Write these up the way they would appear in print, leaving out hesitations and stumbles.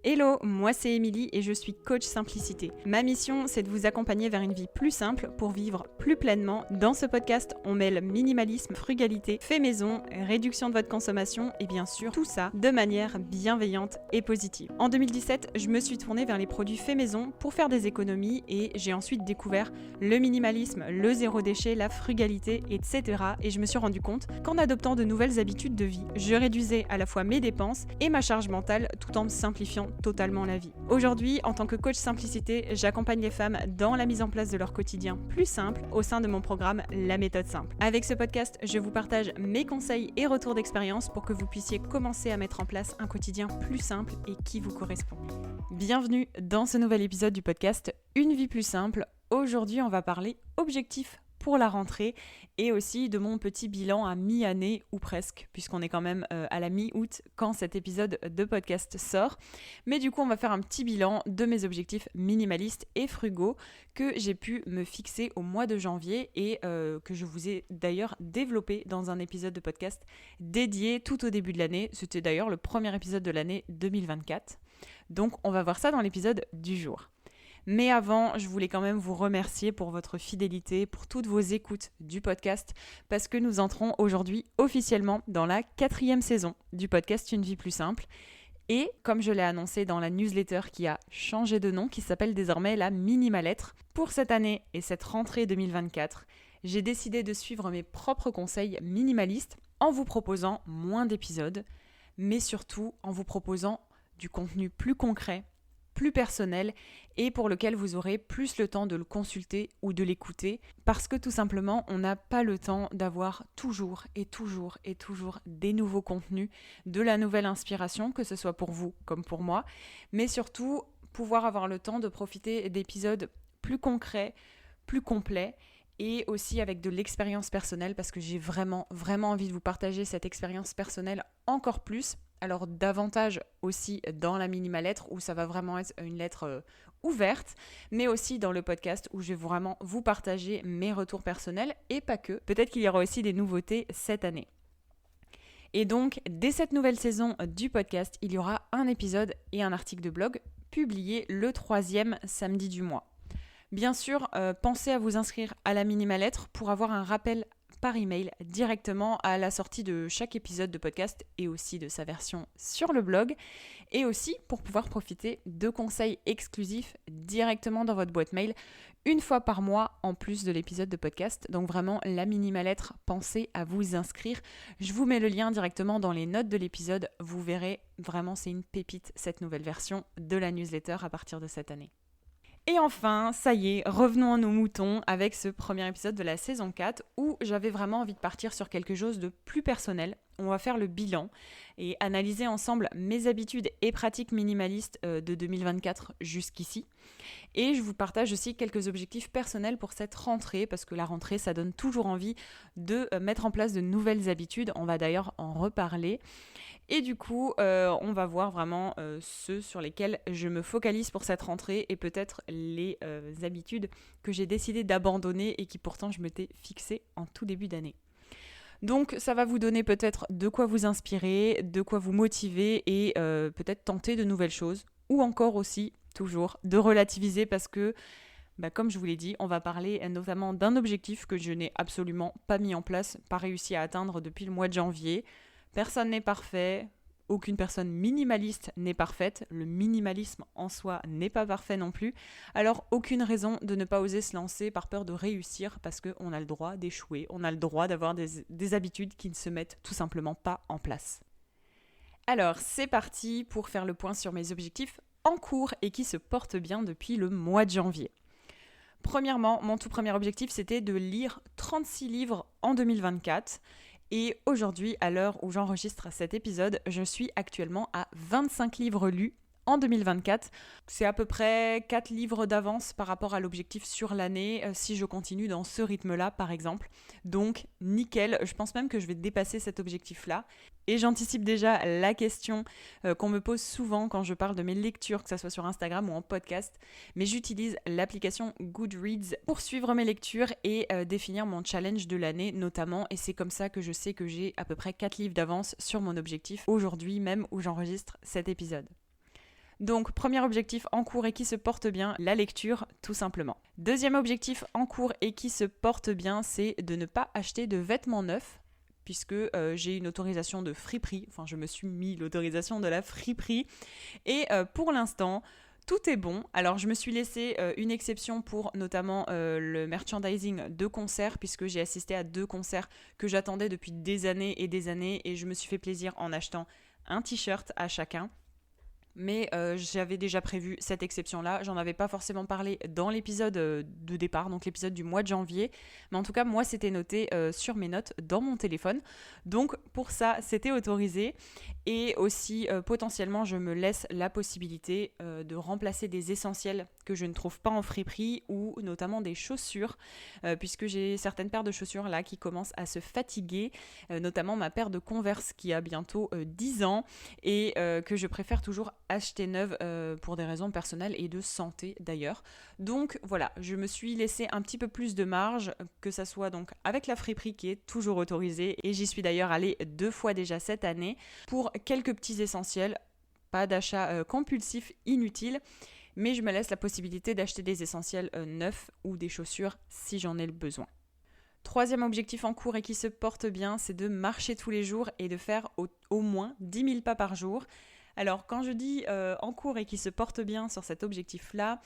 Hello, moi c'est Émilie et je suis coach simplicité. Ma mission, c'est de vous accompagner vers une vie plus simple pour vivre plus pleinement. Dans ce podcast, on mêle minimalisme, frugalité, fait maison, réduction de votre consommation et bien sûr tout ça de manière bienveillante et positive. En 2017, je me suis tournée vers les produits fait maison pour faire des économies et j'ai ensuite découvert le minimalisme, le zéro déchet, la frugalité, etc. Et je me suis rendu compte qu'en adoptant de nouvelles habitudes de vie, je réduisais à la fois mes dépenses et ma charge mentale tout en me simplifiant totalement la vie. Aujourd'hui, en tant que coach simplicité, j'accompagne les femmes dans la mise en place de leur quotidien plus simple au sein de mon programme La méthode simple. Avec ce podcast, je vous partage mes conseils et retours d'expérience pour que vous puissiez commencer à mettre en place un quotidien plus simple et qui vous correspond. Bienvenue dans ce nouvel épisode du podcast Une vie plus simple. Aujourd'hui, on va parler objectifs pour la rentrée et aussi de mon petit bilan à mi-année ou presque, puisqu'on est quand même à la mi-août quand cet épisode de podcast sort. Mais du coup, on va faire un petit bilan de mes objectifs minimalistes et frugaux que j'ai pu me fixer au mois de janvier et que je vous ai d'ailleurs développé dans un épisode de podcast dédié tout au début de l'année. C'était d'ailleurs le premier épisode de l'année 2024. Donc, on va voir ça dans l'épisode du jour. Mais avant, je voulais quand même vous remercier pour votre fidélité, pour toutes vos écoutes du podcast, parce que nous entrons aujourd'hui officiellement dans la 4e saison du podcast Une vie plus simple. Et comme je l'ai annoncé dans la newsletter qui a changé de nom, qui s'appelle désormais la Minimalettre, pour cette année et cette rentrée 2024, j'ai décidé de suivre mes propres conseils minimalistes en vous proposant moins d'épisodes, mais surtout en vous proposant du contenu plus concret, plus personnel et pour lequel vous aurez plus le temps de le consulter ou de l'écouter parce que tout simplement on n'a pas le temps d'avoir toujours des nouveaux contenus, de la nouvelle inspiration, que ce soit pour vous comme pour moi, mais surtout pouvoir avoir le temps de profiter d'épisodes plus concrets, plus complets et aussi avec de l'expérience personnelle parce que j'ai vraiment envie de vous partager cette expérience personnelle encore plus. Alors davantage aussi dans la minimalettre où ça va vraiment être une lettre ouverte, mais aussi dans le podcast où je vais vraiment vous partager mes retours personnels et pas que. Peut-être qu'il y aura aussi des nouveautés cette année. Et donc, dès cette nouvelle saison du podcast, il y aura un épisode et un article de blog publié le 3e samedi du mois. Bien sûr, pensez à vous inscrire à la minimalettre pour avoir un rappel par email directement à la sortie de chaque épisode de podcast et aussi de sa version sur le blog et aussi pour pouvoir profiter de conseils exclusifs directement dans votre boîte mail une fois par mois en plus de l'épisode de podcast. Donc vraiment la minimalettre, pensez à vous inscrire. Je vous mets le lien directement dans les notes de l'épisode. Vous verrez, vraiment c'est une pépite cette nouvelle version de la newsletter à partir de cette année. Et enfin, ça y est, revenons à nos moutons avec ce premier épisode de la saison 4 où j'avais vraiment envie de partir sur quelque chose de plus personnel. On va faire le bilan et analyser ensemble mes habitudes et pratiques minimalistes de 2024 jusqu'ici. Et je vous partage aussi quelques objectifs personnels pour cette rentrée parce que la rentrée, ça donne toujours envie de mettre en place de nouvelles habitudes. On va d'ailleurs en reparler. Et du coup, on va voir vraiment ceux sur lesquels je me focalise pour cette rentrée et peut-être les habitudes que j'ai décidé d'abandonner et qui pourtant je m'étais fixée en tout début d'année. Donc ça va vous donner peut-être de quoi vous inspirer, de quoi vous motiver et peut-être tenter de nouvelles choses ou encore aussi, toujours, de relativiser parce que comme je vous l'ai dit, on va parler notamment d'un objectif que je n'ai absolument pas mis en place, pas réussi à atteindre depuis le mois de janvier. Personne n'est parfait, aucune personne minimaliste n'est parfaite, le minimalisme en soi n'est pas parfait non plus, alors aucune raison de ne pas oser se lancer par peur de réussir parce qu'on a le droit d'échouer, on a le droit d'avoir des habitudes qui ne se mettent tout simplement pas en place. Alors c'est parti pour faire le point sur mes objectifs en cours et qui se portent bien depuis le mois de janvier. Premièrement, mon tout premier objectif c'était de lire 36 livres en 2024. Et aujourd'hui, à l'heure où j'enregistre cet épisode, je suis actuellement à 25 livres lus en 2024. C'est à peu près 4 livres d'avance par rapport à l'objectif sur l'année si je continue dans ce rythme-là par exemple. Donc nickel, je pense même que je vais dépasser cet objectif-là. Et j'anticipe déjà la question qu'on me pose souvent quand je parle de mes lectures, que ce soit sur Instagram ou en podcast. Mais j'utilise l'application Goodreads pour suivre mes lectures et définir mon challenge de l'année notamment. Et c'est comme ça que je sais que j'ai à peu près 4 livres d'avance sur mon objectif aujourd'hui même où j'enregistre cet épisode. Donc, premier objectif en cours et qui se porte bien, la lecture, tout simplement. Deuxième objectif en cours et qui se porte bien, c'est de ne pas acheter de vêtements neufs, puisque j'ai une autorisation de friperie. Enfin, je me suis mis l'autorisation de la friperie. Et pour l'instant, tout est bon. Alors, je me suis laissé une exception pour notamment le merchandising de concerts, puisque j'ai assisté à 2 concerts que j'attendais depuis des années, et je me suis fait plaisir en achetant un t-shirt à chacun. Mais j'avais déjà prévu cette exception-là. J'en avais pas forcément parlé dans l'épisode de départ, donc l'épisode du mois de janvier. Mais en tout cas, moi, c'était noté sur mes notes dans mon téléphone. Donc, pour ça, c'était autorisé. Et aussi, potentiellement, je me laisse la possibilité de remplacer des essentiels que je ne trouve pas en friperie ou notamment des chaussures, puisque j'ai certaines paires de chaussures là qui commencent à se fatiguer, notamment ma paire de Converse qui a bientôt 10 ans et que je préfère toujours acheter neuve pour des raisons personnelles et de santé d'ailleurs. Donc voilà, je me suis laissé un petit peu plus de marge, que ça soit donc avec la friperie qui est toujours autorisée, et j'y suis d'ailleurs allée 2 fois déjà cette année pour quelques petits essentiels, pas d'achat compulsif inutile, mais je me laisse la possibilité d'acheter des essentiels neufs ou des chaussures si j'en ai le besoin. Troisième objectif en cours et qui se porte bien, c'est de marcher tous les jours et de faire au moins 10 000 pas par jour. Alors quand je dis en cours et qui se porte bien sur cet objectif-là,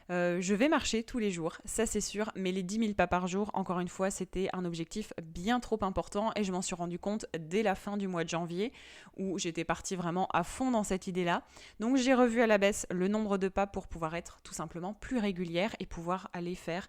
je vais marcher tous les jours, ça c'est sûr, mais les 10 000 pas par jour, encore une fois, c'était un objectif bien trop important et je m'en suis rendu compte dès la fin du mois de janvier où j'étais partie vraiment à fond dans cette idée-là. Donc j'ai revu à la baisse le nombre de pas pour pouvoir être tout simplement plus régulière et pouvoir aller faire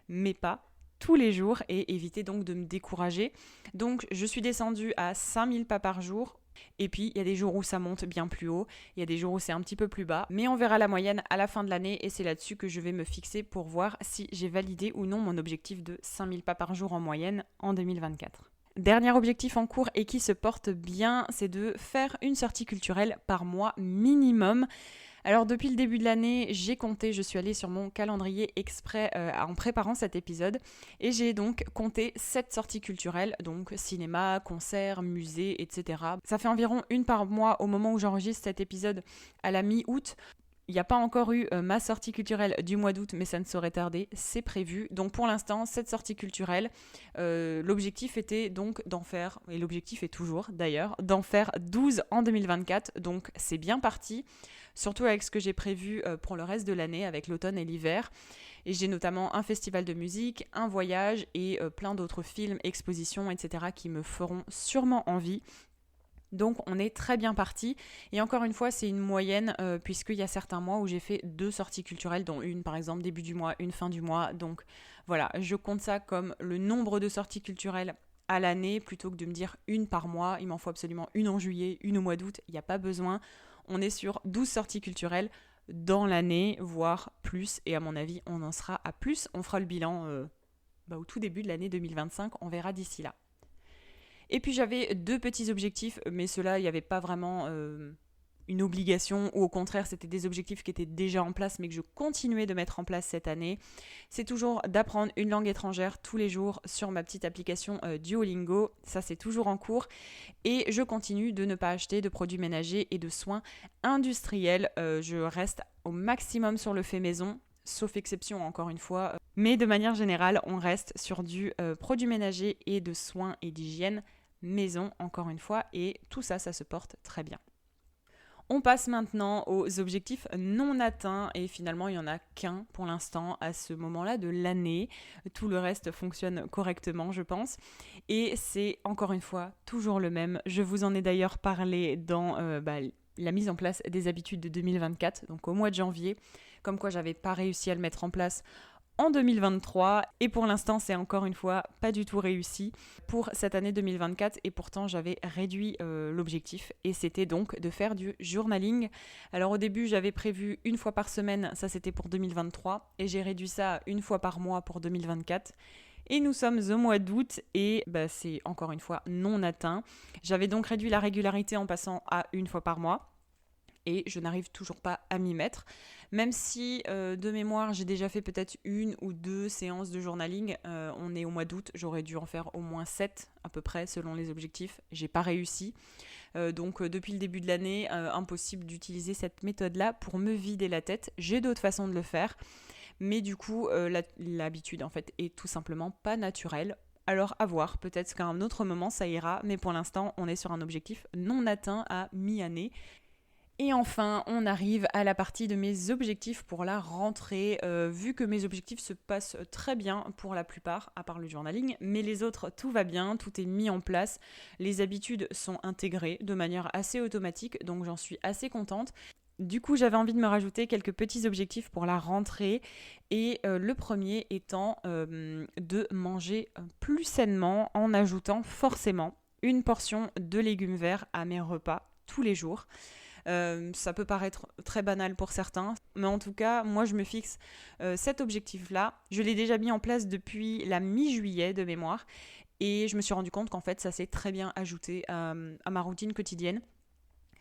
mes pas tous les jours et éviter donc de me décourager. Donc je suis descendue à 5 000 pas par jour. Et puis, il y a des jours où ça monte bien plus haut, il y a des jours où c'est un petit peu plus bas, mais on verra la moyenne à la fin de l'année et c'est là-dessus que je vais me fixer pour voir si j'ai validé ou non mon objectif de 5000 pas par jour en moyenne en 2024. Dernier objectif en cours et qui se porte bien, c'est de faire une sortie culturelle par mois minimum. Alors depuis le début de l'année, j'ai compté, je suis allée sur mon calendrier exprès en préparant cet épisode et j'ai donc compté 7 sorties culturelles, donc cinéma, concerts, musées, etc. Ça fait environ une par mois au moment où j'enregistre cet épisode à la mi-août. Il n'y a pas encore eu ma sortie culturelle du mois d'août, mais ça ne saurait tarder, c'est prévu. Donc pour l'instant, cette sortie culturelle, l'objectif était donc d'en faire, et l'objectif est toujours d'ailleurs, d'en faire 12 en 2024, donc c'est bien parti. Surtout avec ce que j'ai prévu pour le reste de l'année, avec l'automne et l'hiver. Et j'ai notamment un festival de musique, un voyage et plein d'autres films, expositions, etc. qui me feront sûrement envie. Donc on est très bien parti. Et encore une fois, c'est une moyenne puisqu'il y a certains mois où j'ai fait 2 sorties culturelles, dont une par exemple début du mois, une fin du mois. Donc voilà, je compte ça comme le nombre de sorties culturelles à l'année plutôt que de me dire une par mois. Il m'en faut absolument une en juillet, une au mois d'août, il n'y a pas besoin. On est sur 12 sorties culturelles dans l'année, voire plus. Et à mon avis, on en sera à plus. On fera le bilan au tout début de l'année 2025. On verra d'ici là. Et puis j'avais 2 petits objectifs, mais ceux-là, il n'y avait pas vraiment une obligation, ou au contraire, c'était des objectifs qui étaient déjà en place, mais que je continuais de mettre en place cette année. C'est toujours d'apprendre une langue étrangère tous les jours sur ma petite application Duolingo. Ça, c'est toujours en cours. Et je continue de ne pas acheter de produits ménagers et de soins industriels. Je reste au maximum sur le fait maison, sauf exception encore une fois. Mais de manière générale, on reste sur du produit ménager et de soins et d'hygiène maison, encore une fois. Et tout ça, ça se porte très bien. On passe maintenant aux objectifs non atteints et finalement il n'y en a qu'un pour l'instant à ce moment-là de l'année. Tout le reste fonctionne correctement je pense et c'est encore une fois toujours le même. Je vous en ai d'ailleurs parlé dans la mise en place des habitudes de 2024, donc au mois de janvier, comme quoi j'avais pas réussi à le mettre en place en 2023 et pour l'instant c'est encore une fois pas du tout réussi pour cette année 2024 et pourtant j'avais réduit l'objectif et c'était donc de faire du journaling. Alors au début j'avais prévu 1 fois par semaine, ça c'était pour 2023 et j'ai réduit ça à 1 fois par mois pour 2024. Et nous sommes au mois d'août et c'est encore une fois non atteint. J'avais donc réduit la régularité en passant à 1 fois par mois. et je n'arrive toujours pas à m'y mettre. Même si de mémoire, j'ai déjà fait peut-être 1 ou 2 séances de journaling, on est au mois d'août, j'aurais dû en faire au moins 7 à peu près selon les objectifs. J'ai pas réussi. Donc depuis le début de l'année, impossible d'utiliser cette méthode-là pour me vider la tête. J'ai d'autres façons de le faire, mais du coup, l'habitude en fait est tout simplement pas naturelle. Alors à voir, peut-être qu'à un autre moment ça ira, mais pour l'instant on est sur un objectif non atteint à mi-année. Et enfin, on arrive à la partie de mes objectifs pour la rentrée. Vu que mes objectifs se passent très bien pour la plupart, à part le journaling, mais les autres, tout va bien, tout est mis en place. Les habitudes sont intégrées de manière assez automatique, donc j'en suis assez contente. Du coup, j'avais envie de me rajouter quelques petits objectifs pour la rentrée. Et le premier étant de manger plus sainement en ajoutant forcément une portion de légumes verts à mes repas tous les jours. Ça peut paraître très banal pour certains, mais en tout cas, moi je me fixe cet objectif-là. Je l'ai déjà mis en place depuis la mi-juillet de mémoire et je me suis rendu compte qu'en fait ça s'est très bien ajouté à ma routine quotidienne.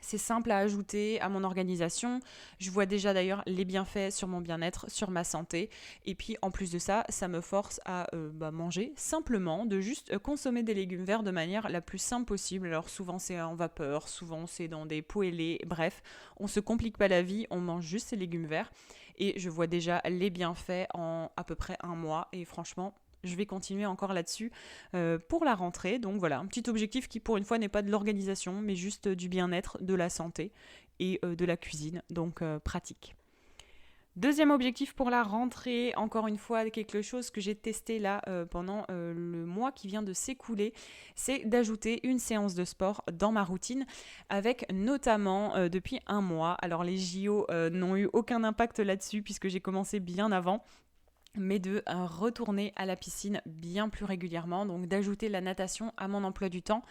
C'est simple à ajouter à mon organisation. Je vois déjà d'ailleurs les bienfaits sur mon bien-être, sur ma santé. Et puis en plus de ça, ça me force à manger simplement, de juste consommer des légumes verts de manière la plus simple possible. Alors souvent c'est en vapeur, souvent c'est dans des pots ailés. Bref, on se complique pas la vie, on mange juste ces légumes verts. Et je vois déjà les bienfaits en à peu près 1 mois. Et franchement, je vais continuer encore là-dessus pour la rentrée. Donc voilà, un petit objectif qui pour une fois n'est pas de l'organisation, mais juste du bien-être, de la santé et de la cuisine. Donc pratique. Deuxième objectif pour la rentrée, encore une fois quelque chose que j'ai testé là pendant le mois qui vient de s'écouler, c'est d'ajouter une séance de sport dans ma routine avec notamment depuis 1 mois. Alors les JO n'ont eu aucun impact là-dessus puisque j'ai commencé bien avant, mais de retourner à la piscine bien plus régulièrement, donc d'ajouter la natation à mon emploi du temps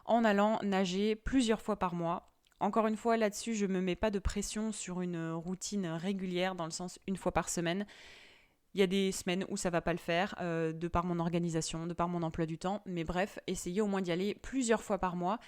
en allant nager plusieurs fois par mois. Encore une fois, là-dessus, je ne me mets pas de pression sur une routine régulière, dans le sens 1 fois par semaine. Il y a des semaines où ça ne va pas le faire, de par mon organisation, de par mon emploi du temps, mais bref, essayez au moins d'y aller plusieurs fois par mois.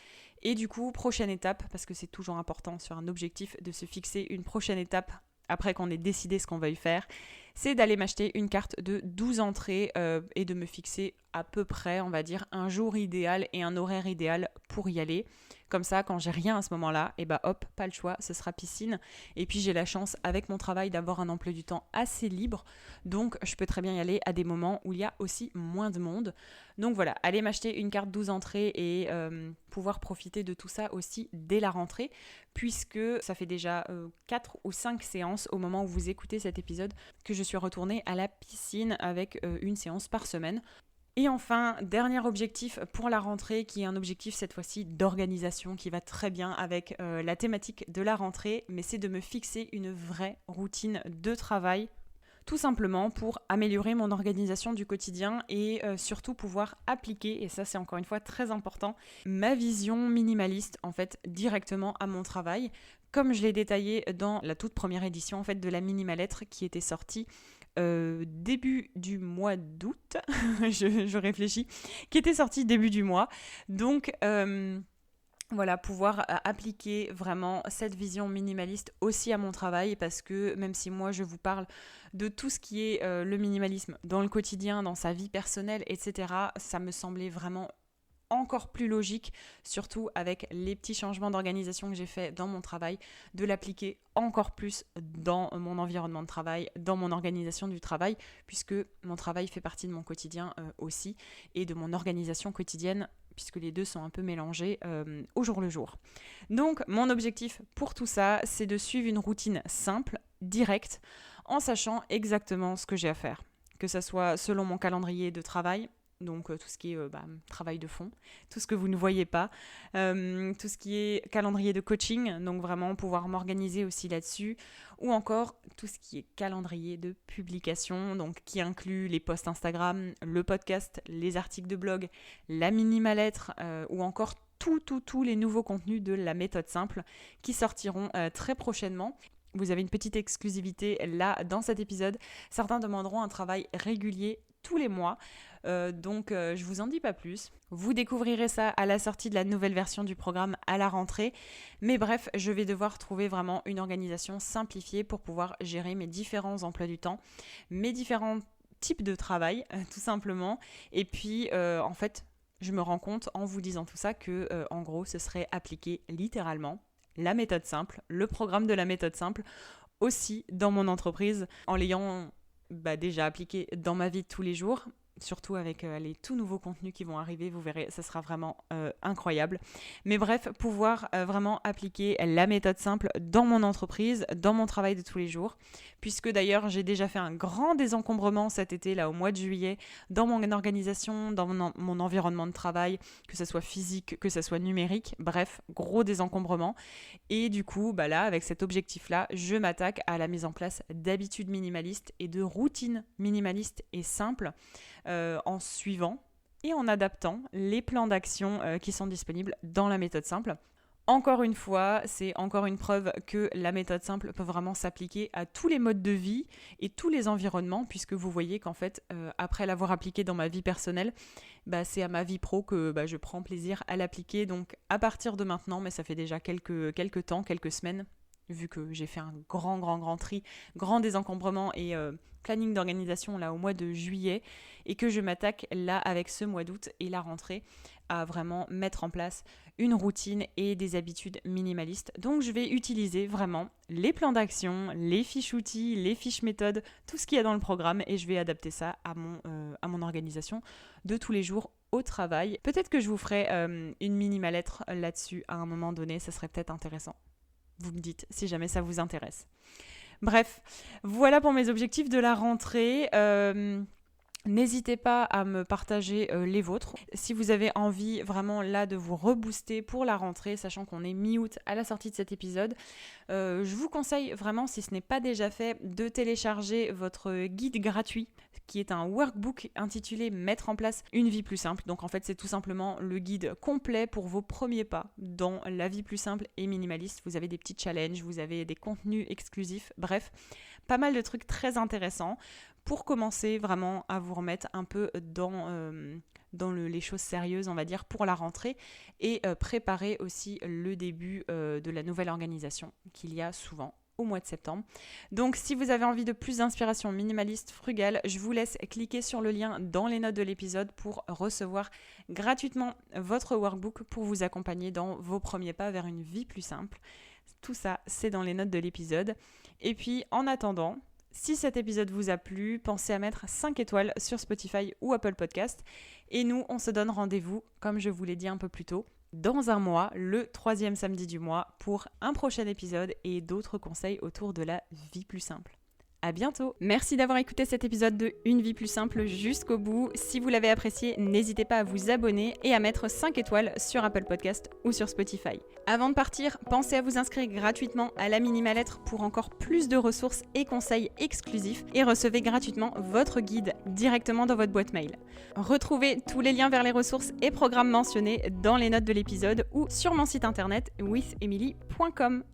Et du coup, prochaine étape, parce que c'est toujours important sur un objectif de se fixer une prochaine étape après qu'on ait décidé ce qu'on va y faire, c'est d'aller m'acheter une carte de 12 entrées et de me fixer à peu près, on va dire, un jour idéal et un horaire idéal pour y aller. Comme ça, quand j'ai rien à ce moment-là, et bah hop, pas le choix, ce sera piscine. Et puis j'ai la chance avec mon travail d'avoir un emploi du temps assez libre, donc je peux très bien y aller à des moments où il y a aussi moins de monde. Donc voilà, aller m'acheter une carte 12 entrées et pouvoir profiter de tout ça aussi dès la rentrée, puisque ça fait déjà 4 ou 5 séances au moment où vous écoutez cet épisode que je suis retournée à la piscine avec une séance par semaine. Et enfin, dernier objectif pour la rentrée, qui est un objectif cette fois-ci d'organisation qui va très bien avec la thématique de la rentrée, mais c'est de me fixer une vraie routine de travail, tout simplement pour améliorer mon organisation du quotidien et surtout pouvoir appliquer, et ça c'est encore une fois très important, ma vision minimaliste en fait directement à mon travail, comme je l'ai détaillé dans la toute première édition en fait de la Minimalettre qui était sortie début du mois d'août, je réfléchis, qui était sortie début du mois. Donc voilà, pouvoir appliquer vraiment cette vision minimaliste aussi à mon travail, parce que même si moi je vous parle de tout ce qui est le minimalisme dans le quotidien, dans sa vie personnelle, etc., ça me semblait vraiment encore plus logique, surtout avec les petits changements d'organisation que j'ai fait dans mon travail, de l'appliquer encore plus dans mon environnement de travail, dans mon organisation du travail, puisque mon travail fait partie de mon quotidien aussi, et de mon organisation quotidienne, puisque les deux sont un peu mélangés au jour le jour. Donc mon objectif pour tout ça, c'est de suivre une routine simple, directe, en sachant exactement ce que j'ai à faire, que ça soit selon mon calendrier de travail, donc tout ce qui est travail de fond, tout ce que vous ne voyez pas, tout ce qui est calendrier de coaching, donc vraiment pouvoir m'organiser aussi là-dessus, ou encore tout ce qui est calendrier de publication, donc qui inclut les posts Instagram, le podcast, les articles de blog, la Minimalettre, ou encore tous les nouveaux contenus de la méthode simple qui sortiront très prochainement. Vous avez une petite exclusivité là dans cet épisode. Certains demanderont un travail régulier tous les mois. Donc je vous en dis pas plus. Vous découvrirez ça à la sortie de la nouvelle version du programme à la rentrée. Mais bref, je vais devoir trouver vraiment une organisation simplifiée pour pouvoir gérer mes différents emplois du temps, mes différents types de travail, tout simplement. Et puis, en fait, je me rends compte en vous disant tout ça que, en gros, ce serait appliquer littéralement la méthode simple, le programme de la méthode simple, aussi dans mon entreprise, en l'ayant déjà appliqué dans ma vie de tous les jours. Surtout avec les tout nouveaux contenus qui vont arriver, vous verrez, ça sera vraiment incroyable. Mais bref, pouvoir vraiment appliquer la méthode simple dans mon entreprise, dans mon travail de tous les jours. Puisque d'ailleurs, j'ai déjà fait un grand désencombrement cet été, là au mois de juillet, dans mon organisation, dans mon environnement de travail, que ce soit physique, que ce soit numérique. Bref, gros désencombrement. Et du coup, là, avec cet objectif-là, je m'attaque à la mise en place d'habitudes minimalistes et de routines minimalistes et simples. En suivant et en adaptant les plans d'action qui sont disponibles dans la méthode simple. Encore une fois, c'est encore une preuve que la méthode simple peut vraiment s'appliquer à tous les modes de vie et tous les environnements, puisque vous voyez qu'en fait, après l'avoir appliqué dans ma vie personnelle, c'est à ma vie pro que je prends plaisir à l'appliquer. Donc à partir de maintenant, mais ça fait déjà quelques temps, quelques semaines, vu que j'ai fait un grand tri, grand désencombrement et planning d'organisation là au mois de juillet, et que je m'attaque là avec ce mois d'août et la rentrée à vraiment mettre en place une routine et des habitudes minimalistes. Donc je vais utiliser vraiment les plans d'action, les fiches outils, les fiches méthodes, tout ce qu'il y a dans le programme, et je vais adapter ça à mon organisation de tous les jours au travail. Peut-être que je vous ferai une mini-lettre là-dessus à un moment donné, ça serait peut-être intéressant. Vous me dites si jamais ça vous intéresse. Bref, voilà pour mes objectifs de la rentrée. N'hésitez pas à me partager les vôtres. Si vous avez envie vraiment là de vous rebooster pour la rentrée, sachant qu'on est mi-août à la sortie de cet épisode, je vous conseille vraiment, si ce n'est pas déjà fait, de télécharger votre guide gratuit, qui est un workbook intitulé « Mettre en place une vie plus simple ». Donc en fait, c'est tout simplement le guide complet pour vos premiers pas dans la vie plus simple et minimaliste. Vous avez des petits challenges, vous avez des contenus exclusifs, bref, pas mal de trucs très intéressants pour commencer vraiment à vous remettre un peu dans les choses sérieuses, on va dire, pour la rentrée, et préparer aussi le début de la nouvelle organisation qu'il y a souvent au mois de septembre. Donc si vous avez envie de plus d'inspiration minimaliste, frugale, je vous laisse cliquer sur le lien dans les notes de l'épisode pour recevoir gratuitement votre workbook pour vous accompagner dans vos premiers pas vers une vie plus simple. Tout ça, c'est dans les notes de l'épisode. Et puis en attendant, si cet épisode vous a plu, pensez à mettre 5 étoiles sur Spotify ou Apple Podcast. Et nous, on se donne rendez-vous, comme je vous l'ai dit un peu plus tôt, dans un mois, le 3e samedi du mois, pour un prochain épisode et d'autres conseils autour de la vie plus simple. À bientôt. Merci d'avoir écouté cet épisode de Une vie plus simple jusqu'au bout. Si vous l'avez apprécié, n'hésitez pas à vous abonner et à mettre 5 étoiles sur Apple Podcast ou sur Spotify. Avant de partir, pensez à vous inscrire gratuitement à la mini-lettre pour encore plus de ressources et conseils exclusifs, et recevez gratuitement votre guide directement dans votre boîte mail. Retrouvez tous les liens vers les ressources et programmes mentionnés dans les notes de l'épisode ou sur mon site internet withemily.com.